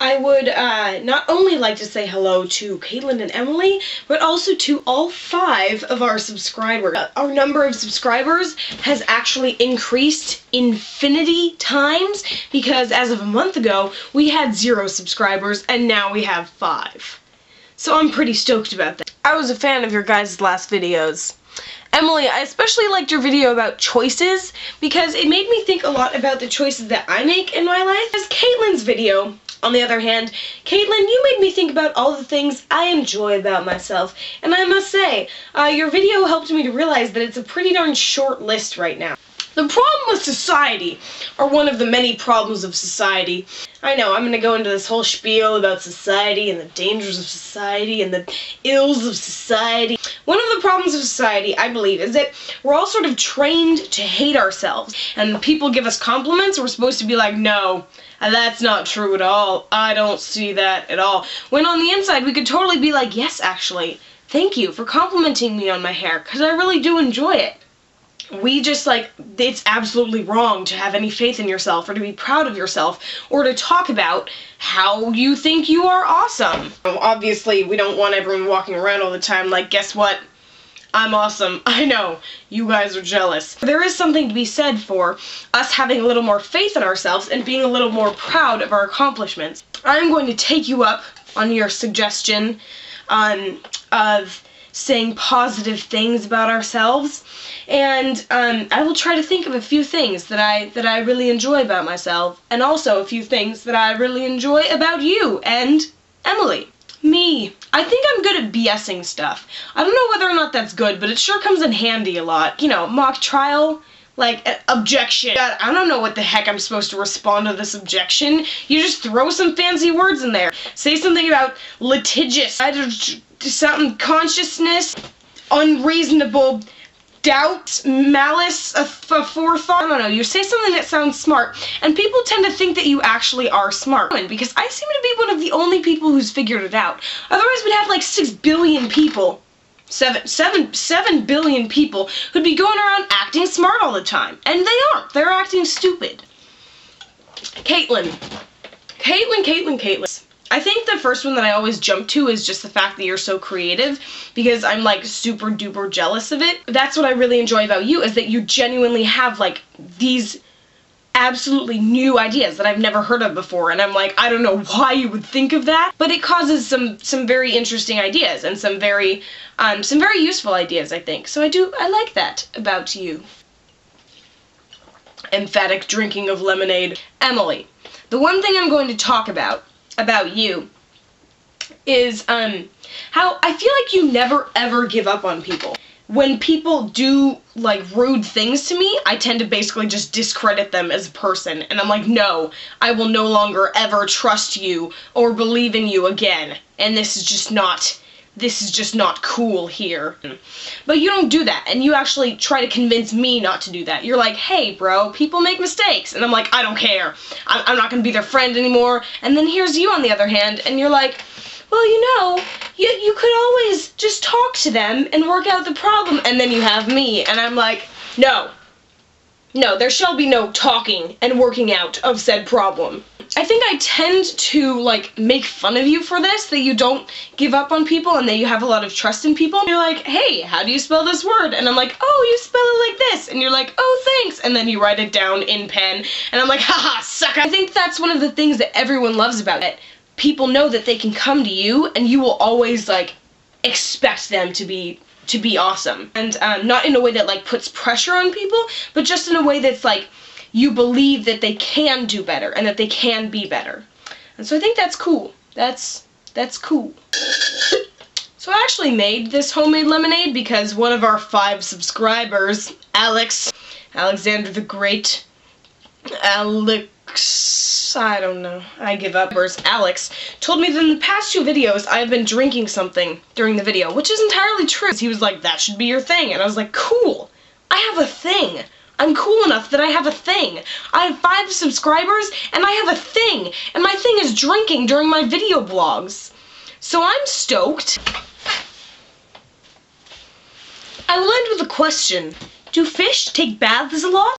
I would not only like to say hello to Caitlin and Emily, but also to all 5 of our subscribers. Our number of subscribers has actually increased infinity times because as of a month ago, we had 0 subscribers and now we have 5. So I'm pretty stoked about that. I was a fan of your guys' last videos. Emily, I especially liked your video about choices because it made me think a lot about the choices that I make in my life. As Caitlin's video, on the other hand, Caitlin, you made me think about all the things I enjoy about myself. And I must say, your video helped me to realize that it's a pretty darn short list right now. The problem with society, or one of the many problems of society, I know, I'm going to go into this whole spiel about society and the dangers of society and the ills of society. One of the problems of society, I believe, is that we're all sort of trained to hate ourselves. And when people give us compliments, we're supposed to be like, no, that's not true at all. I don't see that at all. When on the inside, we could totally be like, yes, actually, thank you for complimenting me on my hair, because I really do enjoy it. We just, like, it's absolutely wrong to have any faith in yourself or to be proud of yourself or to talk about how you think you are awesome. Obviously, we don't want everyone walking around all the time like, guess what? I'm awesome. I know. You guys are jealous. There is something to be said for us having a little more faith in ourselves and being a little more proud of our accomplishments. I'm going to take you up on your suggestion of saying positive things about ourselves, and I will try to think of a few things that I really enjoy about myself, and also a few things that I really enjoy about you and Emily. Me. I think I'm good at BSing stuff. I don't know whether or not that's good, but it sure comes in handy a lot. You know, mock trial, like, objection. I don't know what the heck I'm supposed to respond to this objection. You just throw some fancy words in there. Say something about litigious, something consciousness, unreasonable doubt, malice, forethought. I don't know, you say something that sounds smart, and people tend to think that you actually are smart. Because I seem to be one of the only people who's figured it out. Otherwise we'd have like 6 billion people, 7 billion people who'd be going around acting smart all the time. And they aren't. They're acting stupid. Caitlin. I think the first one that I always jump to is just the fact that you're so creative, because I'm like super duper jealous of it. That's what I really enjoy about you, is that you genuinely have like these absolutely new ideas that I've never heard of before, and I'm like, I don't know why you would think of that, but it causes some very interesting ideas and some very useful ideas, I think. So I like that about you. Emphatic drinking of lemonade. Emily, the one thing I'm going to talk about you is how I feel like you never ever give up on people. When people do like rude things to me, I tend to basically just discredit them as a person, and I'm like, no, I will no longer ever trust you or believe in you again, and this is just not cool here. But you don't do that, and you actually try to convince me not to do that. You're like, hey bro, people make mistakes, and I'm like, I don't care. I'm not gonna be their friend anymore. And then here's you on the other hand, and you're like, well, you know, you could always just talk to them and work out the problem, and then you have me, and I'm like, no, there shall be no talking and working out of said problem. I think I tend to, like, make fun of you for this, that you don't give up on people and that you have a lot of trust in people. You're like, hey, how do you spell this word? And I'm like, oh, you spell it like this. And you're like, oh, thanks. And then you write it down in pen, and I'm like, haha, sucker. I think that's one of the things that everyone loves about it. People know that they can come to you, and you will always, like, expect them to be awesome. And not in a way that, like, puts pressure on people, but just in a way that's, like, you believe that they can do better and that they can be better. And so I think that's cool. That's cool. So I actually made this homemade lemonade because one of our 5 subscribers, Alexander the Great, I don't know, I give up. Alex told me that in the past 2 videos I've been drinking something during the video, which is entirely true. He was like, that should be your thing, and I was like, cool, I have a thing. I'm cool enough that I have a thing. I have 5 subscribers, and I have a thing, and my thing is drinking during my video blogs. So I'm stoked. I will end with a question. Do fish take baths a lot?